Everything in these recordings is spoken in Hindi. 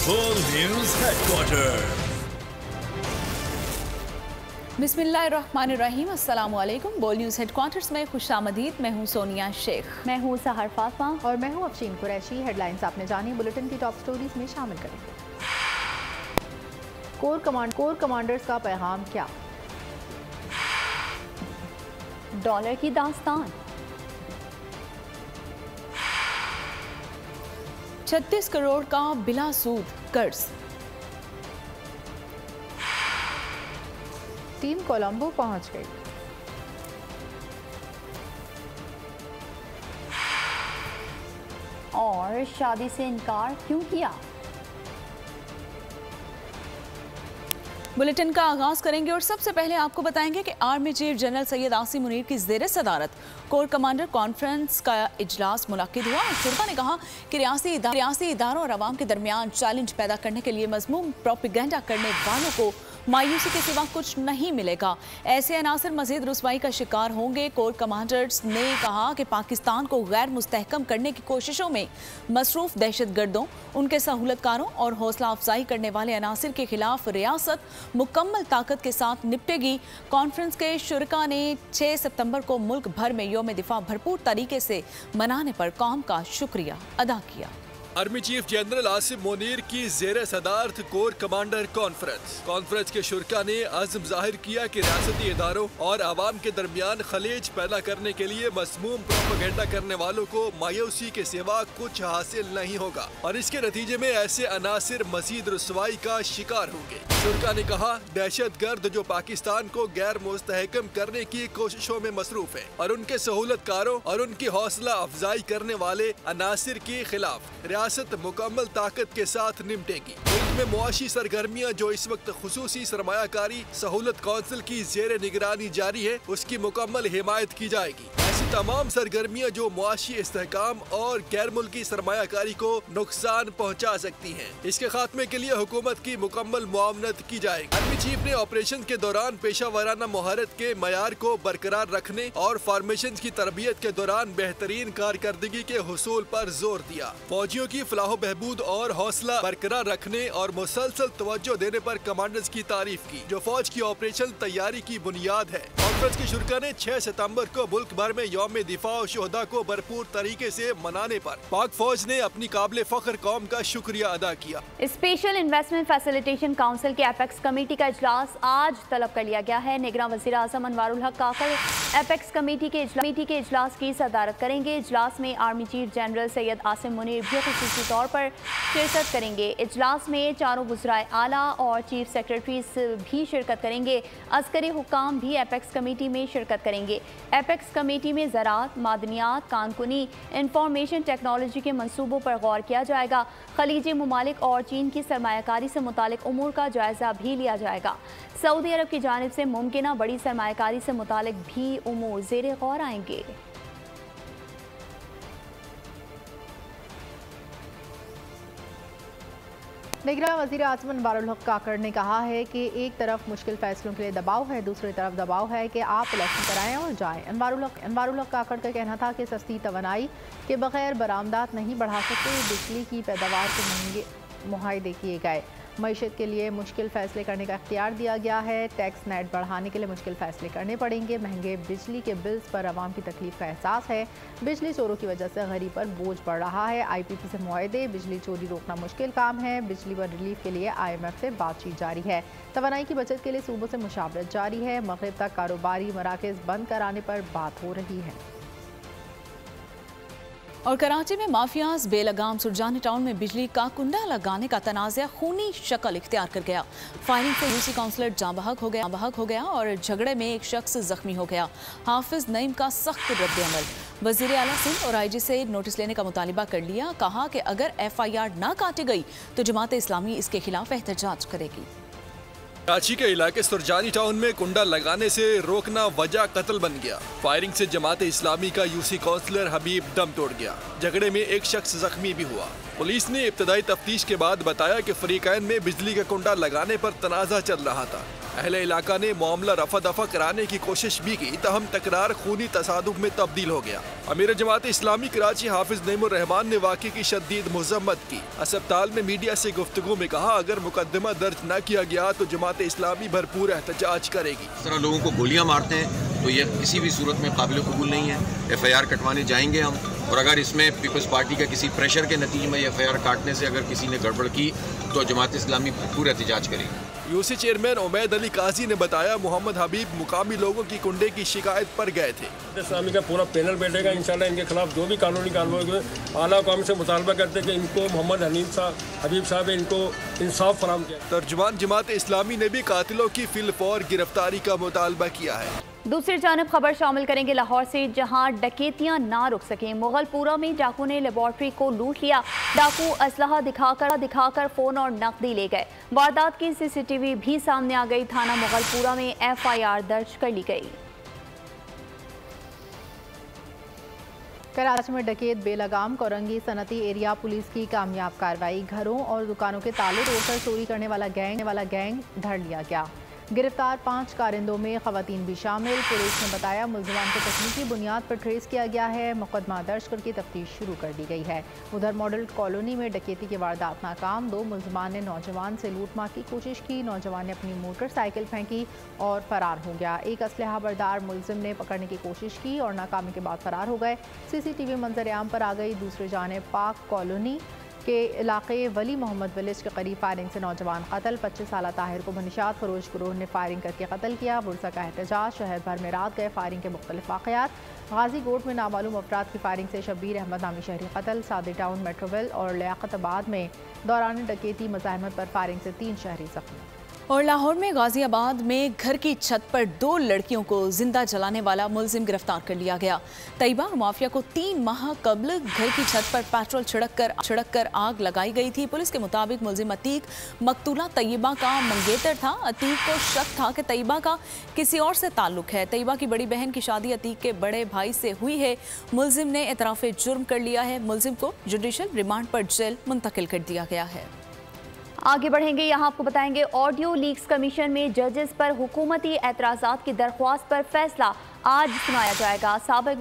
बोल न्यूज हेडक्वार्टर। बिस्मिल्लाहिर्रहमानिर्रहीम, अस्सलाम वालेकुम। बोल न्यूज हेडक्वार्टर्स में खुशामदीद। मैं हूँ सोनिया शेख। मैं हूँ सहर फातमा और मैं हूँ अफशीन कुरैशी। हेडलाइंस आपने जानी, बुलेटिन की टॉप स्टोरीज में शामिल करेंगे। कोर कमांडर्स का पैगाम क्या? डॉलर की दास्तान। 36 करोड़ का बिला सूद कर्ज। टीम कोलंबो पहुंच गई। और शादी से इनकार क्यों किया? बुलेटिन का आगाज करेंगे और सबसे पहले आपको बताएंगे कि army chief general Syed Asim Munir की ज़ेरे सदारत कोर कमांडर कॉन्फ्रेंस का इजलास मुनक्किद हुआ। शुरा ने कहा कि रियासी इदारों और अवाम के दरमियान चैलेंज पैदा करने के लिए मज़मूम प्रोपेगेंडा करने वालों को मायूसी के सिवा कुछ नहीं मिलेगा। ऐसे अनासर मजीद रुसवाई का शिकार होंगे। कोर कमांडर्स ने कहा कि पाकिस्तान को गैर मुस्तहकम करने की कोशिशों में मसरूफ दहशतगर्दों, उनके सहूलतकारों और हौसला अफजाई करने वाले अनासर के खिलाफ रियासत मुकम्मल ताकत के साथ निपटेगी। कॉन्फ्रेंस के शुरका ने 6 सितंबर को मुल्क भर में यौम दिफा भरपूर तरीके से मनाने पर कौम का शुक्रिया अदा किया। Army chief general Asim Munir की ज़ेरे सदारत कोर कमांडर कॉन्फ्रेंस के शुरका ने अज़्म जाहिर किया कि रियासती इदारों और आवाम के दरमियान खलेज पैदा करने के लिए मसमूम प्रोपेगेंडा करने वालों को मायूसी के सिवा कुछ हासिल नहीं होगा और इसके नतीजे में ऐसे अनासिर मजीद रुसवाई का शिकार होंगे। शुरका ने कहा, दहशतगर्द जो पाकिस्तान को गैर मुस्तहकम करने की कोशिशों में मसरूफ है और उनके सहूलतकारों और उनकी हौसला अफजाई करने वाले अनासिर के खिलाफ रियासत मुकम्मल ताकत के साथ निपटेगी। मुल्क में मुआशी सरगर्मियाँ जो इस वक्त खुसूसी सरमायाकारी सहूलत कौंसिल की ज़ेरे निगरानी जारी है, उसकी मुकम्मल हिमायत की जाएगी। ऐसी तमाम सरगर्मियाँ जो मुआशी इस्तेहकाम और गैर मुल्की सरमायाकारी को नुकसान पहुँचा सकती हैं, इसके खात्मे के लिए हुकूमत की मुकम्मल मुआवनत की जाएगी। आर्मी चीफ ने ऑपरेशन के दौरान पेशा वाराना महारत के मयार को बरकरार रखने और फॉर्मेशन की तरबियत के दौरान बेहतरीन कारकर्दगी के हुसूल पर जोर दिया। फौजियों की फलाह बहबूद और हौसला बरकरार रखने और मुसलसल तवज्जो देने पर कमांडर्स की तारीफ की, जो फौज की ऑपरेशन तैयारी की बुनियाद है। कॉन्फ्रेंस के शुरका ने 6 सितंबर को मुल्क भर में यौम दिफा और शोहदा को भरपूर तरीके से मनाने पर पाक फौज ने अपनी काबिल फख्र कौम का शुक्रिया अदा किया। स्पेशल इन्वेस्टमेंट फैसिलिटेशन काउंसिल के एपेक्स कमेटी का इजलास आज तलब कर लिया गया है। निगरान वज़ीर आज़म अनवारुल हक काकर एपेक्स कमेटी के इजलास की सदारत करेंगे। इजलास में army chief general Syed Asim Munir भी खुसूसी तौर पर शिरकत करेंगे। इजलास में चारों वज़राए आला और चीफ सेक्रेटरीज भी शिरकत करेंगे। अस्करी हुक्काम भी एपेक्स कमेटी में शिरकत करेंगे। एपेक्स कमेटी में ज़राअत, मादनियात, कानकुनी, इंफॉर्मेशन टेक्नोलॉजी के मंसूबों पर गौर किया जाएगा। खलीजी ममालिक और चीन की सरमायाकारी से मुतालिक उमूर का जायज़ा भी लिया जाएगा। सऊदी अरब की जानिब से मुमकिना बड़ी सरमायाकारी से मुतालिक भी उमूर ज़ेरे गौर आएंगे। निगरान वज़ीर आज़म अनवारुल हक काकर ने कहा है कि एक तरफ मुश्किल फैसलों के लिए दबाव है, दूसरी तरफ दबाव है कि आप इलेक्शन कराएं और जाएं। अनवारुल हक काकर का कहना था कि सस्ती तवानाई के बगैर बरामदात नहीं बढ़ा सकते, बिजली की पैदावार के महंगे मुआहदे किए गए, मईशत के लिए मुश्किल फ़ैसले करने का इख्तियार दिया गया है। टैक्स नेट बढ़ाने के लिए मुश्किल फ़ैसले करने पड़ेंगे। महंगे बिजली के बिल्स पर आवाम की तकलीफ का एहसास है। बिजली चोरों की वजह से गरीब पर बोझ बढ़ रहा है। IPP से मुआहदे, बिजली चोरी रोकना मुश्किल काम है। बिजली पर रिलीफ के लिए IMF से बातचीत जारी है। तवानाई की बचत के लिए सूबों से मुशावरत जारी है। मगरिब तक कारोबारी मराकज़ बंद कराने पर बात हो रही है। और कराची में माफियाज बेलगाम सुरजानी टाउन में बिजली का कुंडा लगाने का तनाज़ा खूनी शक्ल इख्तियार कर गया। फायरिंग से यूसी काउंसलर जाँ बहक हो गया और झगड़े में एक शख्स जख्मी हो गया। हाफिज नईम का सख्त रद्द-ए-अमल। वज़ीर आला सिंध और IG से नोटिस लेने का मुतालिबा कर लिया। कहा कि अगर FIR ना काटी गई तो जमात इस्लामी इसके खिलाफ एहतजाज करेगी। कराची के इलाके सुरजानी टाउन में कुंडा लगाने से रोकना वजह कत्ल बन गया। फायरिंग से जमात इस्लामी का यूसी काउंसलर हबीब दम तोड़ गया। झगड़े में एक शख्स जख्मी भी हुआ। पुलिस ने इब्तदाई तफ्तीश के बाद बताया कि फरीकैन में बिजली का कुंडा लगाने पर तनाज़ा चल रहा था। अहले इलाका ने मामला रफा दफा कराने की कोशिश भी की, तहम तकरार खूनी तसादुफ में तब्दील हो गया। अमीर जमात इस्लामी कराची हाफिज नईमुर रहमान ने वाक़े की शदीद मज़म्मत की। अस्पताल में मीडिया से गुफ्तगू में कहा, अगर मुकदमा दर्ज न किया गया तो जमात इस्लामी भरपूर एहतजाज करेगी। इस तरह लोगों को गोलियां मारते हैं तो यह किसी भी सूरत में काबिल कबूल नहीं है। FIR कटवाने जाएंगे हम, और अगर इसमें पीपल्स पार्टी का किसी प्रेशर के नतीजे में FIR काटने से अगर किसी ने गड़बड़ की तो जमात इस्लामी भरपूर एहतजाज करेगी। यूसी चेयरमैन उमैद अली काजी ने बताया, मोहम्मद हबीब मुकामी लोगों की कुंडे की शिकायत पर गए थे। इस्लामी का पूरा पैनल बैठेगा, इंशाल्लाह इनके खिलाफ जो भी कानूनी कार्रवाई आला कौम से मुतालबा करते कि इनको मोहम्मद हबीब साहब इनको इंसाफ फराहम किया। तर्जुमान जमात इस्लामी ने भी कातिलों की फिलफौर गिरफ्तारी का मुतालबा किया है। दूसरी जानब खबर शामिल करेंगे लाहौर से, जहां डकैतियां ना रुक सकें। मुगलपुरा में डाकू ने लेबॉर्ट्री को लूट लिया। डाकू असलहा दिखाकर फोन और नकदी ले गए। वारदात की CCTV भी सामने आ गई। थाना मुगलपुरा में FIR दर्ज कर ली गई। कराची में डकैत बेलगाम कोरंगी सनती एरिया पुलिस की कामयाब कार्रवाई। घरों और दुकानों के ताले तोड़कर चोरी करने वाला गैंग धर लिया गया। गिरफ्तार 5 कारिंदों में खवातीन भी शामिल। पुलिस ने बताया, मुलजमान को तकनीकी बुनियाद पर ट्रेस किया गया है। मुकदमा दर्ज करके तफ्तीश शुरू कर दी गई है। उधर मॉडल कॉलोनी में डकैती की वारदात नाकाम। 2 मुलजमान ने नौजवान से लूटमार की कोशिश की। नौजवान ने अपनी मोटरसाइकिल फेंकी और फरार हो गया। एक असलहा बरदार मुलजिम ने पकड़ने की कोशिश की और नाकामी के बाद फरार हो गए। CCTV मंजर आम पर आ गई। दूसरी जानिब पाक कॉलोनी के इलाके वली मोहम्मद विलेज के करीब फायरिंग से नौजवान कत्ल। 25 साल ताहिर को मनशात फरोश गुरूह ने फायरिंग करके कत्ल किया। बुरसा का एहतजाज, शहर भर में रात गए फायरिंग के मुख्तलिफ वाक़यात। गाजी गोट में नामालूम अफराद की फायरिंग से शब्बीर अहमद नामी शहरी कत्ल। सादी टाउन मेट्रोविल और लियाकताबाद में दौरान डकैती मज़ाहमत पर फायरिंग से 3 शहरी जख्मी। और लाहौर में गाजियाबाद में घर की छत पर 2 लड़कियों को जिंदा जलाने वाला मुलजिम गिरफ्तार कर लिया गया। तैयबा और माफिया को 3 माह कबल घर की छत पर पेट्रोल छिड़क कर आग लगाई गई थी। पुलिस के मुताबिक मुलजिम अतीक मकतूला तैयबा का मंगेतर था। अतीक को शक था कि तैयबा का किसी और से ताल्लुक है। तैयबा की बड़ी बहन की शादी अतीक के बड़े भाई से हुई है। मुलजिम ने एतराफ़े जुर्म कर लिया है। मुलजिम को जुडिशल रिमांड पर जेल मुंतकिल कर दिया गया है। आगे बढ़ेंगे, यहाँ आपको बताएंगे ऑडियो लीक्स कमीशन में जजेस पर हुकूमती एतराज़ात की दरख्वास्त पर फैसला आज सुनाया जाएगा। साबिक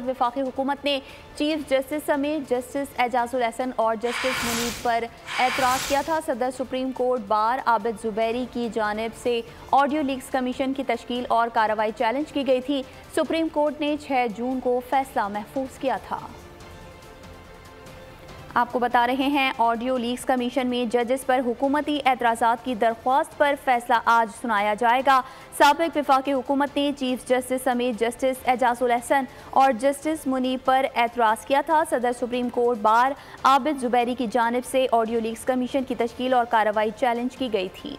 वफाकी हुकूमत ने चीफ जस्टिस समेत जस्टिस एजाजुल हसन और जस्टिस मुनीब पर एतराज़ किया था। सदर supreme court bar Abid Zubairi की जानिब से ऑडियो लीक्स कमीशन की तश्कील और कार्रवाई चैलेंज की गई थी। सुप्रीम कोर्ट ने 6 जून को फैसला महफूज किया था। आपको बता रहे हैं, ऑडियो लीक्स कमीशन में जजेस पर हुकूमती एतराज़ात की दरख्वास्त पर फैसला आज सुनाया जाएगा। साबिक वफाकी हुकूमत ने चीफ जस्टिस समेत जस्टिस एजाजुल हसन और जस्टिस मुनीब पर एतराज़ किया था। सदर supreme court bar Abid Zubairi की जानिब से ऑडियो लीक्स कमीशन की तश्कील और कार्रवाई चैलेंज की गई थी।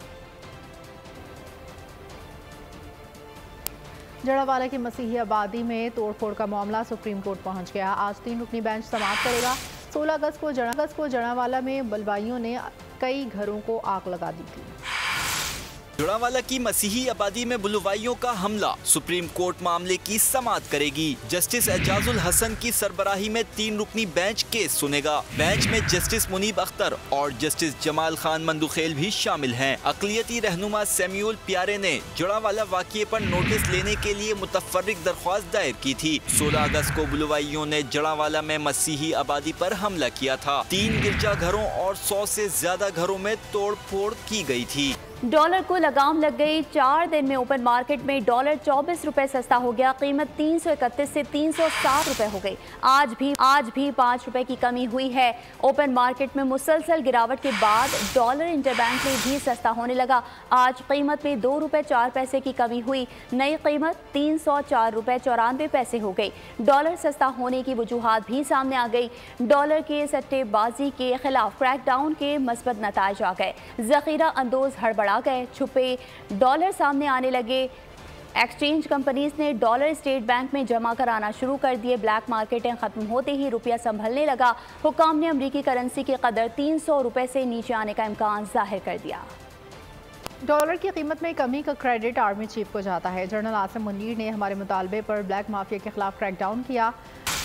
जड़ावाला की मसीही आबादी में तोड़फोड़ का मामला सुप्रीम कोर्ट पहुंच गया। आज 3 रुकनी बेंच समाप्त करेगा। 16 अगस्त को जड़ावाला में बलवाइयों ने कई घरों को आग लगा दी थी। जड़ावाला की मसीही आबादी में बुलवाइयों का हमला, सुप्रीम कोर्ट मामले की समाअत करेगी। जस्टिस एजाजुल हसन की सरबराही में 3 रुकनी बेंच केस सुनेगा। बेंच में जस्टिस मुनीब अख्तर और जस्टिस जमाल खान मंदुखेल भी शामिल हैं। अक़लियती रहनुमा सैम्यूल प्यारे ने जड़ावाला वाक़ये पर नोटिस लेने के लिए मुतफर्रिक दरख्वास्त दायर की थी। 16 अगस्त को बुलवाइयों ने जड़ावाला में मसीही आबादी पर हमला किया था। 3 गिरजाघरों और 100 से ज्यादा घरों में तोड़ फोड़ की गई थी। डॉलर को लगाम लग गई। 4 दिन में ओपन मार्केट में डॉलर 24 रुपए सस्ता हो गया। कीमत 331 से 307 रुपए हो गई। आज भी 5 रुपए की कमी हुई है। ओपन मार्केट में मुसलसल गिरावट के बाद डॉलर इंटरबैंक में भी सस्ता होने लगा। आज कीमत में 2 रुपए 4 पैसे की कमी हुई। नई कीमत 304 रुपए 94 पैसे हो गई। डॉलर सस्ता होने की वजूहात भी सामने आ गई। डॉलर के सट्टेबाजी के खिलाफ क्रैकडाउन के मस्बत नताइज आ गए। जखीरा अंदोज हड़बड़ा गए। छुपे डॉलर सामने आने लगे। एक्सचेंज कंपनीज ने डॉलर स्टेट बैंक में जमा कराना शुरू कर दिए। ब्लैक मार्केटें खत्म होते ही रुपया संभलने लगा। हुकाम ने अमरीकी करेंसी की कदर 300 रुपए से नीचे आने का इम्कान जाहिर कर दिया। डॉलर की कीमत में कमी का क्रेडिट आर्मी चीफ को जाता है। जनरल आसिम मुनीर ने हमारे मुतालबे पर ब्लैक माफिया के खिलाफ क्रैकडाउन किया।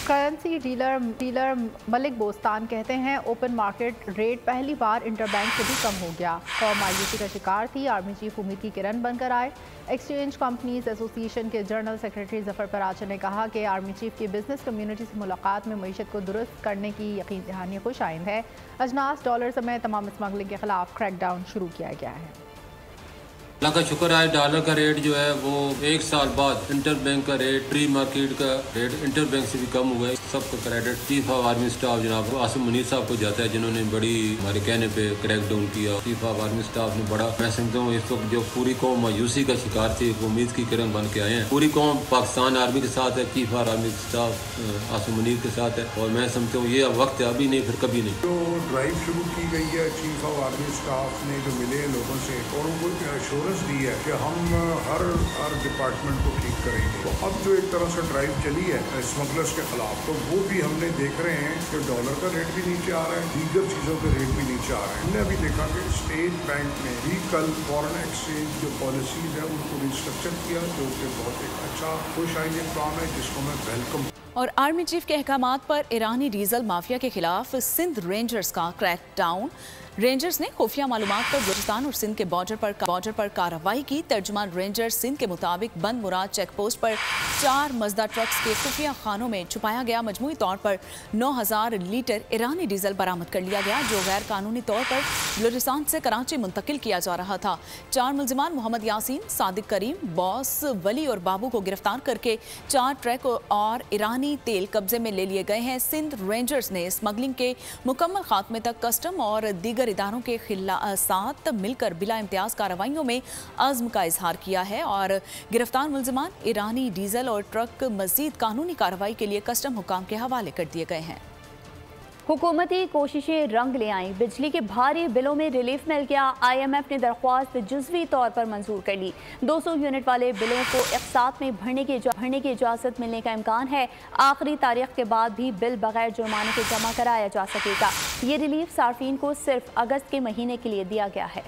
करेंसी डीलर मलिक बोस्तान कहते हैं ओपन मार्केट रेट पहली बार इंटरबैंक से भी कम हो गया। कौम मायूसी का शिकार थी, आर्मी चीफ उम्मीद की किरण बनकर आए। एक्सचेंज कंपनीज एसोसिएशन के जनरल सेक्रेटरी जफर पराचा ने कहा कि आर्मी चीफ की बिजनेस कम्युनिटी से मुलाकात में मईशत को दुरुस्त करने की यकीन दहानी खुश आइंद है। अजनास डॉलर समेत तमाम स्मगलिंग के खिलाफ क्रैकडाउन शुरू किया गया है। अल्लाह का शुक्र है, डॉलर का रेट जो है वो 1 साल बाद इंटर बैंक का रेट, प्री मार्केट का रेट इंटर बैंक से भी कम हुआ है। सबका credit chief of army staff जनाब आसिम मुनीर साहब को जाता है, जिन्होंने बड़ी हमारे कहने पे क्रैकडाउन किया। चीफ ऑफ आर्मी स्टाफ ने बड़ा, मैं समझता हूँ इस वक्त जो पूरी कौम मायूसी का शिकार थी, वो उम्मीद की किरण बन के आए हैं। पूरी कौम पाकिस्तान आर्मी के साथ है, chief of army staff Asim Munir के साथ है, और मैं समझता हूँ ये वक्त है, अभी नहीं फिर कभी नहीं। जो ड्राइव शुरू की गई है चीफ ऑफ आर्मी स्टाफ ने, जो मिले लोगों से और उनको एश्योरेंस दी है कि हम हर डिपार्टमेंट को ठीक करेंगे। तो अब जो एक तरह से ड्राइव चली है स्मगलर्स के खिलाफ, तो वो भी हमने देख रहे हैं कि डॉलर का रेट भी नीचे आ रहा है, दीगर चीज़ों के रेट भी नीचे आ रहे हैं। हमने अभी देखा कि स्टेट बैंक ने भी कल फॉरेन एक्सचेंज जो पॉलिसीज है उनको रिस्ट्रक्चर किया, जो कि बहुत एक अच्छा खुश आइंदे प्लान है, जिसको मैं वेलकम। और आर्मी चीफ के अहकामात पर ईरानी डीजल माफिया के खिलाफ सिंध रेंजर्स का क्रैकडाउन। रेंजर्स ने खुफिया मालूमात पर बलूचिस्तान और सिंध के बॉर्डर पर कार्रवाई की। तर्जुमान रेंजर्स सिंध के मुताबिक बंद मुराद चेक पोस्ट पर 4 मजदा ट्रक्स के खुफिया खानों में छुपाया गया मजमूई तौर पर 9000 लीटर ईरानी डीजल बरामद कर लिया गया, जो गैर कानूनी तौर पर बलूचिस्तान से कराची मुंतकिल किया जा रहा था। 4 मुलजिमान मोहम्मद यासीन, सादिक करीम, बॉस वली और बाबू को गिरफ्तार करके 4 ट्रक और ईरानी तेल कब्जे में ले लिए गए हैं। सिंध रेंजर्स ने स्मगलिंग के मुकम्मल खात्मे तक कस्टम और दीगर इदारों के साथ मिलकर बिला इम्तियाज कार्रवाइयों में अज़्म का इजहार किया है और गिरफ्तार मुलजिमान ईरानी डीजल और ट्रक मजीद कानूनी कार्रवाई के लिए कस्टम हुकाम के हवाले कर दिए गए हैं। हुकूमती कोशिशें रंग ले आईं, बिजली के भारी बिलों में रिलीफ मिल गया। IMF ने दरख्वास्त जुज़वी तौर पर मंजूर कर ली। 200 यूनिट वाले बिलों को एक साथ में भरने की इजाज़त मिलने का इम्कान है। आखिरी तारीख के बाद भी बिल बगैर जुर्माने के जमा कराया जा सकेगा। ये रिलीफ सार्फिन को सिर्फ अगस्त के महीने के लिए दिया गया है।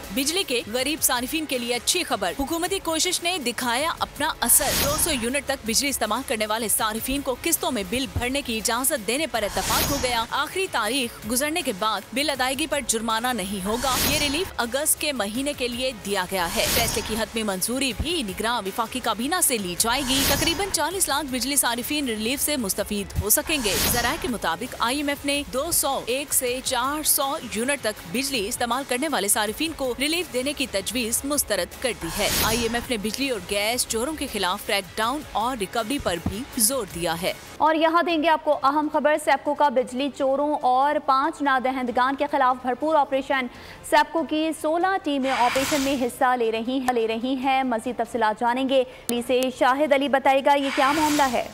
बिजली के गरीब सारिफिन के लिए अच्छी खबर, हुकूमती कोशिश ने दिखाया अपना असर। 200 यूनिट तक बिजली इस्तेमाल करने वाले सारिफिन को किस्तों में बिल भरने की इजाजत देने पर इत्तफाक हो गया। आखिरी तारीख गुजरने के बाद बिल अदायगी पर जुर्माना नहीं होगा। ये रिलीफ अगस्त के महीने के लिए दिया गया है। फैसले की हतमी मंजूरी भी निगरां विफाकी काबीना से ली जाएगी। तकरीबन 40 लाख बिजली सारिफिन रिलीफ से मुस्तफीद हो सकेंगे। ज़राए के मुताबिक IMF ने 201 से 400 यूनिट तक बिजली इस्तेमाल करने वाले सारिफिन को रिलीफ देने की तजवीज मुस्तरद कर दी है। IMF ने बिजली और गैस चोरों के खिलाफ क्रैकडाउन और रिकवरी पर भी जोर दिया है। और यहाँ देंगे आपको अहम खबर, सेप्को का बिजली चोरों और 5 नादहंदगान के खिलाफ भरपूर ऑपरेशन। सेप्को की 16 टीमें ऑपरेशन में हिस्सा ले रही हैं। मज़ीद तफसीलात जानेंगे से शाहिद अली, बताएगा ये क्या मामला है।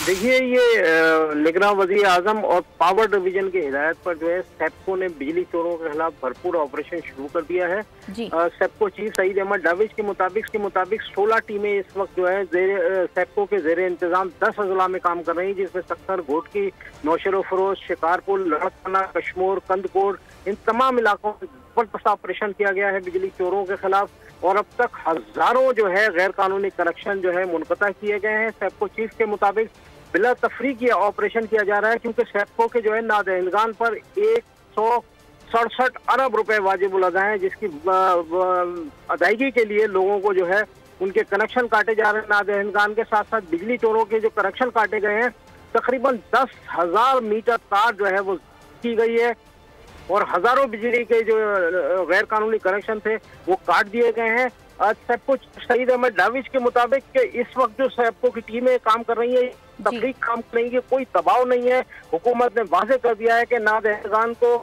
देखिए, ये निगरां वज़ीर आज़म और पावर डिवीजन की हिदायत पर जो है सेप्को ने बिजली चोरों के खिलाफ भरपूर ऑपरेशन शुरू कर दिया है। सेप्को चीफ सईद अहमद डाविश के मुताबिक 16 टीमें इस वक्त जो है सेप्को के जेर इंतजाम 10 अजला में काम कर रही हैं, जिसमें सक्कर, घोटकी, नौशेरो फरोज, शिकारपुर, लड़काना, कश्मोर, कंदकोट, इन तमाम इलाकों में जबरदस्त ऑपरेशन किया गया है बिजली चोरों के खिलाफ। और अब तक हजारों जो है गैर कानूनी कनेक्शन जो है मुनक़ता किए गए हैं। सेप्को चीफ के मुताबिक बिला तफरीक ये ऑपरेशन किया जा रहा है, क्योंकि सेप्को के जो है नादहंदगान पर 167 अरब रुपए वाजिब उल अदा हैं, जिसकी अदायगी के लिए लोगों को जो है उनके कनेक्शन काटे जा रहे हैं। नादहंदगान के साथ साथ बिजली चोरों के जो कनेक्शन काटे गए हैं, तकरीबन 10,000 मीटर तार जो है वो की गई है और हजारों बिजली के जो गैर कानूनी कनेक्शन थे वो काट दिए गए हैं। सेप्को सईद अहमद डाविश के मुताबिक कि इस वक्त जो सेप्को की टीमें काम कर रही है, तफरीक काम कर रही है, कोई दबाव नहीं है। हुकूमत ने वाज़ेह कर दिया है कि नादहंदगान को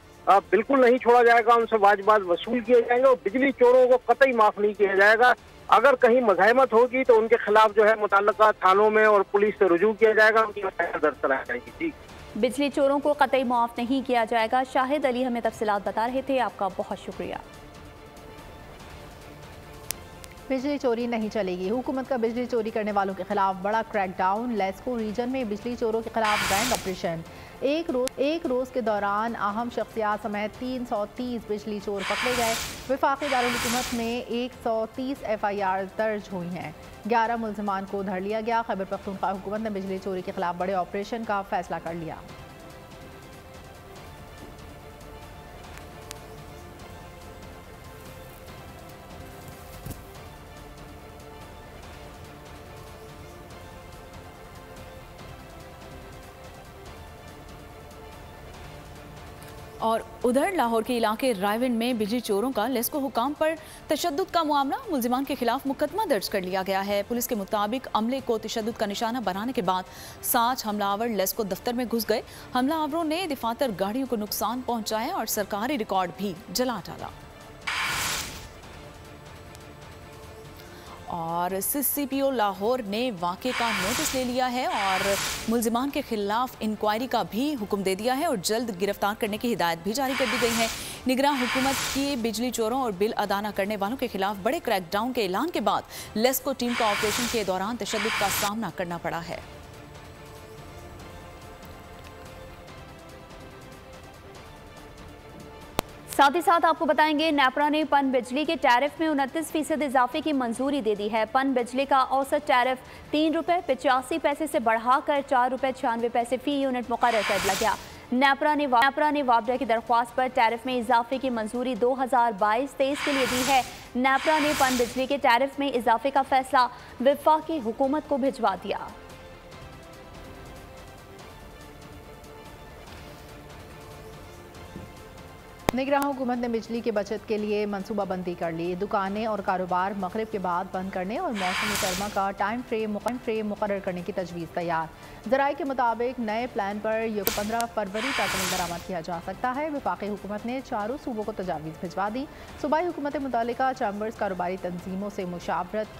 बिल्कुल नहीं छोड़ा जाएगा, उनसे वाजिबात वसूल किए जाएंगे और बिजली चोरों को कतई माफ नहीं किया जाएगा। अगर कहीं मज़ाहमत होगी तो उनके खिलाफ जो है मुतल्लिका थानों में और पुलिस से रुजू किया जाएगा, उनकी दर्ज कराई जाएगी। जी, बिजली चोरों को कतई माफ नहीं किया जाएगा। शाहिद अली हमें तफसीलात बता रहे थे, आपका बहुत शुक्रिया। बिजली चोरी नहीं चलेगी, हुकूमत का बिजली चोरी करने वालों के खिलाफ बड़ा क्रैकडाउन। लेस्को रीजन में बिजली चोरों के खिलाफ गैंग ऑपरेशन। एक रोज़ के दौरान अहम शख्सियात समेत 330 बिजली चोर पकड़े गए। वफाकी दारुल हुकूमत में 130 FIR दर्ज हुई हैं। 11 मुलजमान को धर लिया गया। खैबर पख्तूनख्वा हुकूमत ने बिजली चोरी के खिलाफ बड़े ऑपरेशन का फैसला कर लिया। और उधर लाहौर के इलाके रायविंड में बिजली चोरों का लेस्को हुकाम पर तशद्दुद का मामला, मुलजिमान के खिलाफ मुकदमा दर्ज कर लिया गया है। पुलिस के मुताबिक अमले को तशद्दुद का निशाना बनाने के बाद 60 हमलावर लेस्को दफ्तर में घुस गए। हमलावरों ने दफातर गाड़ियों को नुकसान पहुंचाया और सरकारी रिकॉर्ड भी जला डाला। और CCPO लाहौर ने वाक़े का नोटिस ले लिया है और मुलजिमान के खिलाफ इंक्वायरी का भी हुक्म दे दिया है और जल्द गिरफ्तार करने की हिदायत भी जारी कर दी गई है। निगरान हुकूमत की बिजली चोरों और बिल अदा न करने वालों के खिलाफ बड़े क्रैकडाउन के ऐलान के बाद लेस्को टीम का ऑपरेशन के दौरान तशद्दुद का सामना करना पड़ा है। साथ ही साथ आपको बताएंगे नेपरा ने पन बिजली के टैरिफ में 29% इजाफे की मंजूरी दे दी है। पन बिजली का औसत टैरिफ ₹3.85 से बढ़ाकर ₹4.96 फी यूनिट मुकर्रर कर दिया गया। नेपरा ने वापडा की दरख्वास्त पर टैरिफ में इजाफे की मंजूरी 2022-23 के लिए दी है। नेपरा ने पन बिजली के टैरिफ में इजाफे का फैसला वफाकी हुकूमत को भिजवा दिया। निगरान हुकूमत ने बिजली की बचत के लिए मनसूबाबंदी कर ली। दुकानें और कारोबार मगरिब के बाद बंद करने और मौसम सरमा का टाइम फ्रेम मुकर्रर करने की तजवीज़ तैयार। ज़राए के मुताबिक नए प्लान पर 15 फरवरी तक अमल दरामद किया जा सकता है। वफाकी हुकूमत ने चारों सूबों को तजावीज़ भिजवा दी। सूबाई हुकूमत मुतल्लिका चैम्बर्स कारोबारी तंजीमों से मुशावरत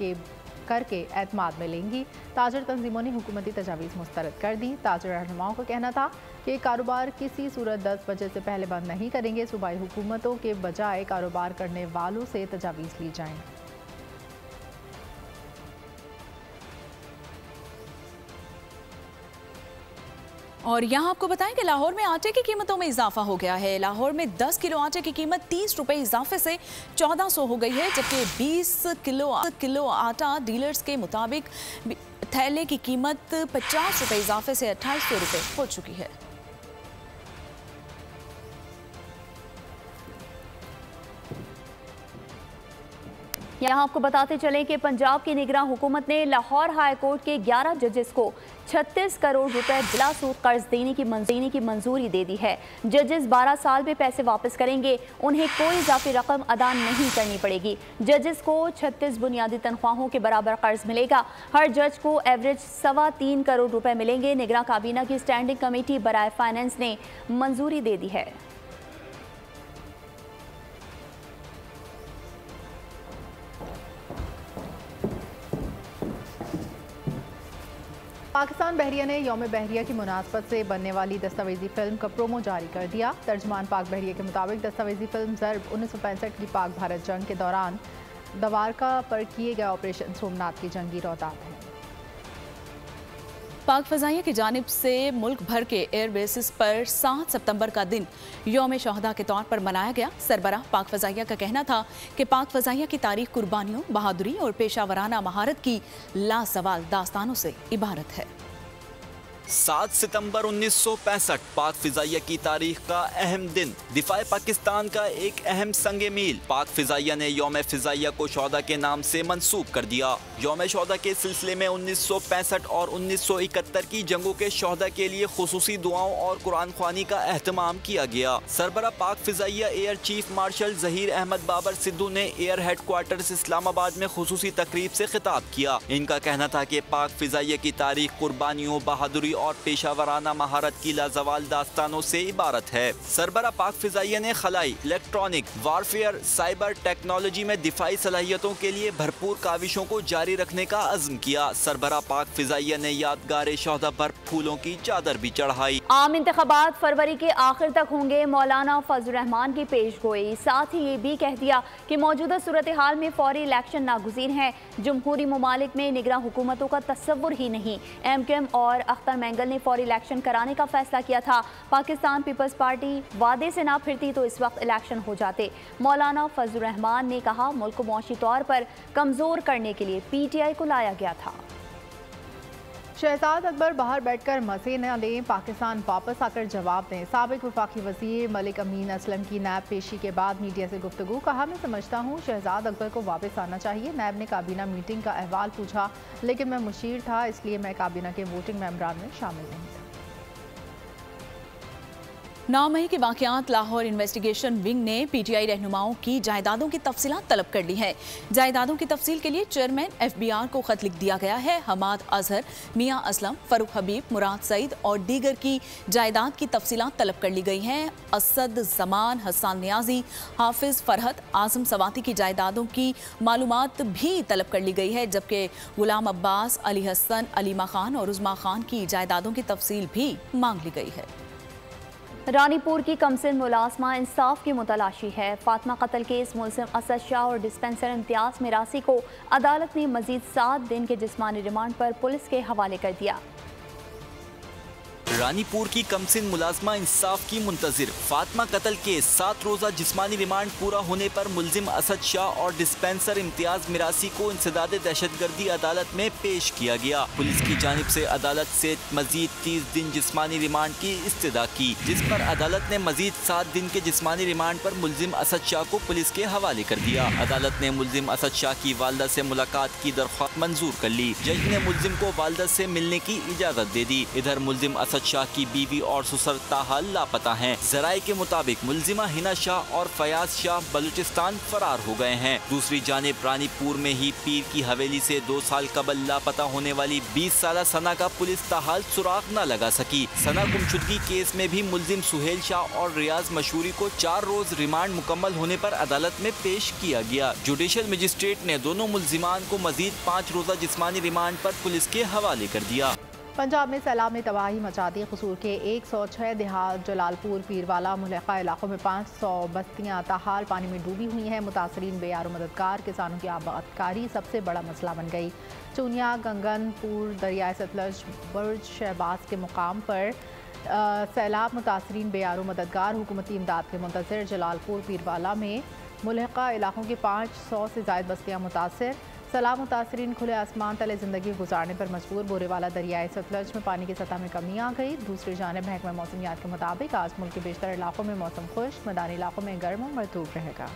करके एतमाद में लेंगी। ताजर तंजीमों ने हुकूमती तजावीज़ मुस्तरद कर दी। ताजर रहनुमाओं का कहना था कि कारोबार किसी सूरत 10 बजे से पहले बंद नहीं करेंगे। सूबाई हुकूमतों के बजाय कारोबार करने वालों से तजावीज़ ली जाएं। और यहाँ आपको बताएं कि लाहौर में आटे की कीमतों में इजाफा हो गया है। लाहौर में 10 किलो आटे की कीमत 30 रुपए इजाफे से 1400 हो गई है, जबकि 20 किलो आटा डीलर्स के मुताबिक थैले की कीमत 50 रुपए इजाफे से 2800 रुपए हो चुकी है। यहाँ आपको बताते चलें कि पंजाब की निगरान हुकूमत ने लाहौर हाई कोर्ट के 11 जजेस को 36 करोड़ रुपए बिला सूद कर्ज देने की मंजूरी दे दी है। जजेस 12 साल में पैसे वापस करेंगे, उन्हें कोई इजाफी रकम अदा नहीं करनी पड़ेगी। जजेस को 36 बुनियादी तनख्वाहों के बराबर कर्ज मिलेगा। हर जज को एवरेज 3.25 करोड़ रुपए मिलेंगे। निगरान काबीना की स्टैंडिंग कमेटी बराए फाइनेंस ने मंजूरी दे दी है। पाकिस्तान बहरिया ने यौम बहरिया की मुनासबत से बनने वाली दस्तावेजी फिल्म का प्रोमो जारी कर दिया। तर्जमान पाक बहरिया के मुताबिक दस्तावेजी फिल्म ज़र्ब 1965 की पाक भारत जंग के दौरान दवारका पर किए गए ऑपरेशन सोमनाथ की जंगी रौदात है। पाक फ़ज़ाइया की जानिब से मुल्क भर के एयर बेसिस पर 7 सितंबर का दिन यौम शहदा के तौर पर मनाया गया। सरबराह पाक फ़ज़ाइया का कहना था कि पाक फ़ज़ाइया की तारीख कुर्बानियों, बहादुरी और पेशावराना महारत की लासवाल दास्तानों से इबारत है। 7 सितंबर 1965 पाक फिजाइया की तारीख का अहम दिन, दिफाए पाकिस्तान का एक अहम संगे मील। पाक फिजाइया ने यौम फिजाइया को शौदा के नाम से मंसूब कर दिया। यौम शौदा के सिलसिले में 1965 और 1971 की जंगों के शौदा के लिए खुसूसी दुआओं और कुरान ख्वानी का एहतमाम किया गया। सरबरा पाक फिजाइया air chief marshal Zaheer Ahmed Babar Sidhu ने एयर हेडक्वार्टर्स इस्लामाबाद में खुसूसी तकरीब से खिताब किया। इनका कहना था कि पाक फिजाइया की तारीख कुर्बानियों, बहादुरी और पेशावराना महारत की लाजवाल दास्तानों से इबारत है। सरबरा पाक फिजाइया ने खलाई, इलेक्ट्रॉनिक वारफेयर, साइबर टेक्नोलॉजी में दिफाई सलाहियतों के लिए भरपूर काविशों को जारी रखने का अज़्म किया। सरबरा पाक फिजाइया ने यादगार शौदा पर फूलों की चादर भी चढ़ाई। आम इंतखाबात फरवरी के आखिर तक होंगे, मौलाना फजल रहमान की पेशगोई। साथ ही ये भी कह दिया कि मौजूदा सूरत हाल में फौरी इलेक्शन नागुज़ीर हैं। जमहूरी ममालिक में निगरान हुकूमतों का तस्वुर ही नहीं। MQM और अख्तर मैंगल ने फौरी इलेक्शन कराने का फैसला किया था। पाकिस्तान पीपल्स पार्टी वादे से ना फिरती तो इस वक्त इलेक्शन हो जाते। मौलाना फजल रहमान ने कहा, मुल्क को मौशी तौर पर कमज़ोर करने के लिए PTI को लाया गया था। शहजाद अकबर बाहर बैठकर मजे न लें, पाकिस्तान वापस आकर जवाब दें। साबिक वफाकी वज़ीर मलिक अमीन असलम की नैब पेशी के बाद मीडिया से गुफ्तगू। कहा, मैं समझता हूँ शहजाद अकबर को वापस आना चाहिए। नैब ने काबीना मीटिंग का अहवाल पूछा, लेकिन मैं मुशीर था, इसलिए मैं काबीना के वोटिंग मेंबरान में शामिल नहीं था। 9 मई के वाक़यात लाहौर इन्वेस्टिगेशन विंग ने PTI रहनुमाओं की जायदादों की तफसीलात तलब कर ली है। जायदादों की तफसील के लिए चेयरमैन FBR को खत लिख दिया गया है। हमाद अजहर, मियाँ असलम, फ़रूक हबीब, मुराद सईद और दीगर की जायदाद की तफसीलात तलब कर ली गई हैं। असद जमान, हसन नियाजी, हाफिज फरहत, आजम सवाती की जायदादों की मालूमात भी तलब कर ली गई है, जबकि गुलाम अब्बास, अली हसन, अलीमा खान और उज़मा खान की जायदादों की तफसील भी मांग ली गई है। रानीपुर की कमसिन मुलाजमा इंसाफ की मुतलाशी है। फातिमा कत्ल केस मुलजिम असद शाह और डिस्पेंसर इम्तियाज मिरासी को अदालत ने मजीद 7 दिन के जिस्मानी रिमांड पर पुलिस के हवाले कर दिया। रानीपुर की कमसिन मुलाजमा इंसाफ की मुंतजिर फातिमा कत्ल के 7 रोजा जिस्मानी रिमांड पूरा होने पर मुलजिम असद शाह और डिस्पेंसर इम्तियाज मिरासी को इंसदाद दहशतगर्दी अदालत में पेश किया गया। पुलिस की जानिब से अदालत से मजीद 30 दिन जिस्मानी रिमांड की इस्तदा की, जिस पर अदालत ने मजीद 7 दिन के जिस्मानी रिमांड पर मुलजिम असद शाह को पुलिस के हवाले कर दिया। अदालत ने मुलजिम असद शाह की वालदा से मुलाकात की दरख्वास्त मंजूर कर ली। जज ने मुलजिम को वालदा से मिलने की इजाजत दे दी। इधर मुलजिम असद शाह की बीवी और ससुर ताहाल लापता हैं। जराये के मुताबिक मुलजिमा हिना शाह और फयाज शाह बलूचिस्तान फरार हो गए हैं। दूसरी जानिब रानीपुर में ही पीर की हवेली से 2 साल कबल लापता होने वाली 20 साला सना का पुलिस ताहाल सुराग न लगा सकी। सना गुमशुदगी केस में भी मुलजिम सुहेल शाह और रियाज मशहूरी को 4 रोज रिमांड मुकम्मल होने पर अदालत में पेश किया गया। जुडिशल मजिस्ट्रेट ने दोनों मुलजिमान को मजीद 5 रोजा जिस्मानी रिमांड पर पुलिस के हवाले कर दिया। पंजाब में सैलाब ने तबाही मचा दी। कसूर के 106 देहात, जलालपुर, पीरवाला, मुलहका इलाकों में 500 बस्तियां ताहाल पानी में डूबी हुई हैं। मुतासरीन बेयार मददगार, किसानों की आबादकारी सबसे बड़ा मसला बन गई। चूनिया, गंगनपुर, दरियाए सतलज, बुर्ज शहबाज के मुकाम पर सैलाब मुतासरीन बेयार मददगार हुकूमती इमदाद के मुंतज़िर। जलालपुर, पीरवाला में मुलहका इलाकों की 500 से ज़ायद बस्तियाँ मुतासर। सैलाब मुतासरीन खुले आसमान तले ज़िंदगी गुजारने पर मजबूर। बोरेवाला दरियाए सतलज में पानी की सतह में कमी आ गई। दूसरी जानिब महकमा मौसमियात के मुताबिक आज मुल्क के बेशतर इलाकों में मौसम खुश्क, मैदानी इलाकों में गर्म और मरतूब रहेगा।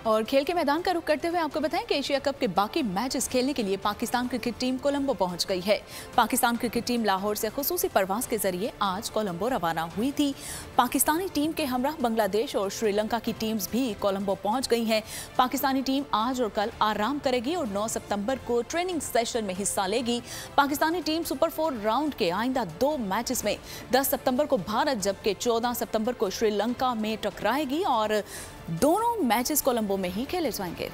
और खेल के मैदान का रुख करते हुए आपको बताएं कि एशिया कप के बाकी मैचेस खेलने के लिए पाकिस्तान क्रिकेट टीम कोलंबो पहुंच गई है। पाकिस्तान क्रिकेट टीम लाहौर से खुसूसी परवाज के जरिए आज कोलंबो रवाना हुई थी। पाकिस्तानी टीम के हमरा बांग्लादेश और श्रीलंका की टीम्स भी कोलंबो पहुंच गई हैं। पाकिस्तानी टीम आज और कल आराम करेगी और 9 सितंबर को ट्रेनिंग सेशन में हिस्सा लेगी। पाकिस्तानी टीम सुपर 4 राउंड के आइंदा 2 मैचेस में 10 सितंबर को भारत जबकि 14 सितंबर को श्रीलंका में टकराएगी और दोनों मैचेस कोलंबो में ही खेले जाएंगे।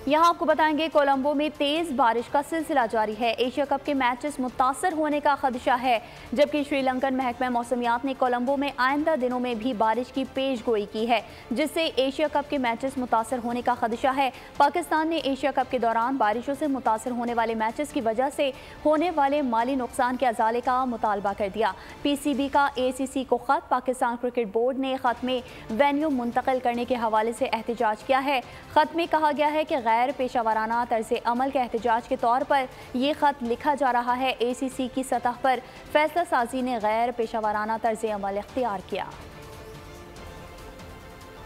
यहाँ आपको बताएंगे कोलंबो में तेज बारिश का सिलसिला जारी है। एशिया कप के मैचेस मुतासर होने का खदशा है, जबकि श्रीलंकन महकमा मौसमियात ने कोलंबो में आइंदा दिनों में भी बारिश की पेशगोई की है, जिससे एशिया कप के मैचेस मुतासर होने का खदशा है। पाकिस्तान ने एशिया कप के दौरान बारिशों से मुतासर होने वाले मैचेस की वजह से होने वाले माली नुकसान के अजाले का मुतालबा कर दिया। PCB का ACC को खत। पाकिस्तान क्रिकेट बोर्ड ने खत में वेन्यू मुंतकिल करने के हवाले से एहतजाज किया है। खत में कहा गया है कि गैर पेशावराना तर्ज़ अमल के एहतजाज के तौर पर यह ख़त लिखा जा रहा है। ACC की सतह पर फैसला साजी ने गैर पेशावराना तर्ज़ अमल इख्तियार किया।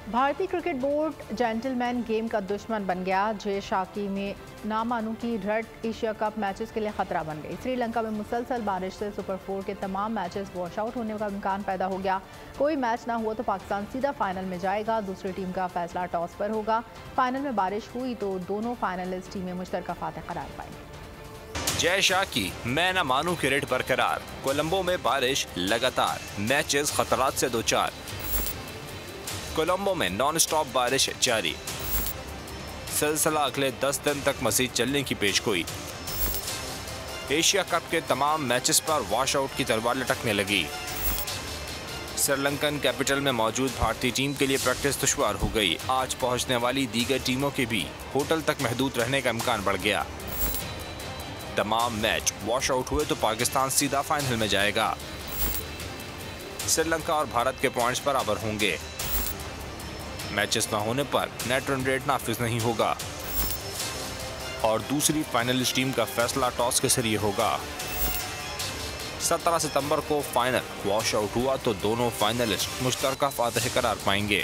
भारतीय क्रिकेट बोर्ड जेंटलमैन गेम का दुश्मन बन गया। जय शाकी में नामानू की रट एशिया कप मैचेस के लिए खतरा बन गई। श्रीलंका में मुसलसल बारिश से सुपर 4 के तमाम मैचेस वॉश आउट होने का इम्कान पैदा हो गया। कोई मैच ना हुआ तो पाकिस्तान सीधा फाइनल में जाएगा। दूसरी टीम का फैसला टॉस पर होगा। फाइनल में बारिश हुई तो दोनों फाइनलिस्ट टीमें मुश्तरका फातह करार पाएंगी। जय शाकी, मैं ना मानू की रेट बरकरार। कोलंबो में बारिश लगातार, मैचेस खतरात से 2-4। कोलंबो में नॉन स्टॉप बारिश जारी, सिलसिला अगले 10 दिन तक मज़ीद चलने की पेशगोई। एशिया कप के तमाम मैचेस पर वॉश आउट की तलवार लटकने लगी। श्रीलंकन कैपिटल में मौजूद भारतीय टीम के लिए प्रैक्टिस दुश्वार हो गई। आज पहुंचने वाली दीगर टीमों के भी होटल तक महदूद रहने का इम्कान बढ़ गया। तमाम मैच वॉश आउट हुए तो पाकिस्तान सीधा फाइनल में जाएगा। श्रीलंका और भारत के पॉइंट्स बराबर होंगे। मैचेस न होने पर नेट रन रेट नाफिज नहीं होगा और दूसरी फाइनलिस्ट टीम का फैसला टॉस के जरिए होगा। 17 सितंबर को फाइनल वॉश आउट हुआ तो दोनों फाइनलिस्ट मुश्तरका फातह करार पाएंगे।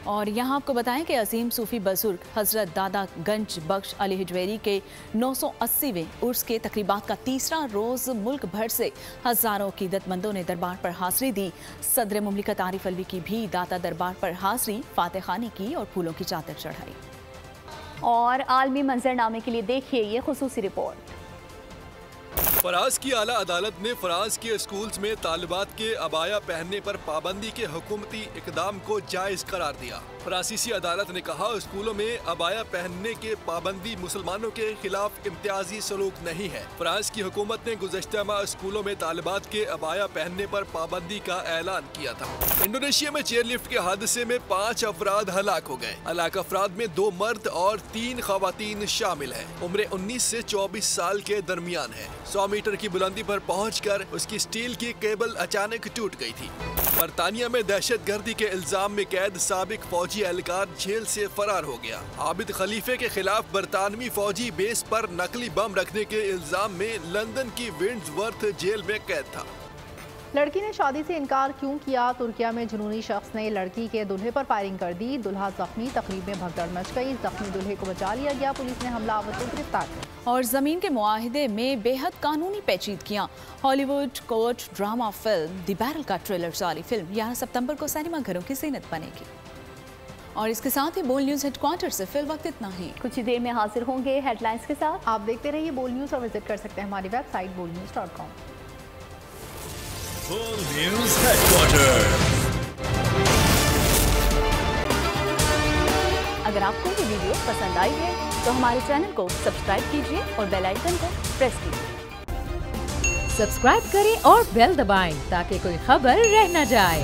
और यहाँ आपको बताएं कि अजीम सूफी बुजुर्ग हजरत दादा गंज बख्श अली हिजवेरी के 980वें उर्स के तकरीबात का तीसरा रोज मुल्क भर से हजारों अकीदतमंदों ने दरबार पर हाजिरी दी। सदर मुमलिकत आरिफ अलवी की भी दाता दरबार पर हाजिरी, फातह खानी की और फूलों की चादर चढ़ाई। और आलमी मंजरनामे के लिए देखिए ये खुसूसी रिपोर्ट। फ्रांस की आला अदालत ने फ्रांस के स्कूल्स में तालिबात के अबाया पहनने पर पाबंदी के हुकूमती इकदाम को जायज करार दिया। फ्रांसीसी अदालत ने कहा स्कूलों में अबाया पहनने के पाबंदी मुसलमानों के खिलाफ इम्तियाजी सलूक नहीं है। फ्रांस की हुकूमत ने गुज़श्ता माह स्कूलों में तालिबात के अबाया पहनने पर पाबंदी का ऐलान किया था। इंडोनेशिया में चेयरलिफ्ट के हादसे में 5 अफराद हलाक हो गए। हलाक अफराद में 2 मर्द और 3 खवातीन शामिल हैं। उम्र 19 से 24 साल के दरमियान है। 100 मीटर की बुलंदी पर पहुंचकर उसकी स्टील की केबल अचानक टूट गई थी। बरतानिया में दहशतगर्दी के इल्जाम में कैद साबिक फौजी एहलकार जेल से फरार हो गया। आबिद खलीफे के खिलाफ बरतानवी फौजी बेस पर नकली बम रखने के इल्जाम में लंदन की विंड्सवर्थ जेल में कैद था। लड़की ने शादी से इनकार क्यों किया? तुर्किया में जुनूनी शख्स ने लड़की के दूल्हे पर फायरिंग कर दी। दूल्हा जख्मी, तकरीब में भगदड़ मच गई। जख्मी दूल्हे को बचा लिया गया। पुलिस ने हमलावर को गिरफ्तार किया। और जमीन के मुआहिदे में बेहद कानूनी पेचीदगियां। Hollywood court drama film the burial का ट्रेलर जारी। फिल्म 11 सितंबर को सिनेमा घरों की ज़ीनत बनेगी। और इसके साथ ही बोल न्यूज़ हेडक्वार्टर से फिल वक्त इतना ही। कुछ ही देर में हाजिर होंगे हेडलाइंस के साथ। आप देखते रहिए बोल न्यूज़ और विजिट कर सकते हैं हमारी वेबसाइट bolnews.com। बोल न्यूज़ हेडक्वार्टर। अगर आपको ये वीडियो पसंद आई है तो हमारे चैनल को सब्सक्राइब कीजिए और बेल आइकन को प्रेस कीजिए। सब्सक्राइब करें और बेल दबाएं ताकि कोई खबर रह न जाए।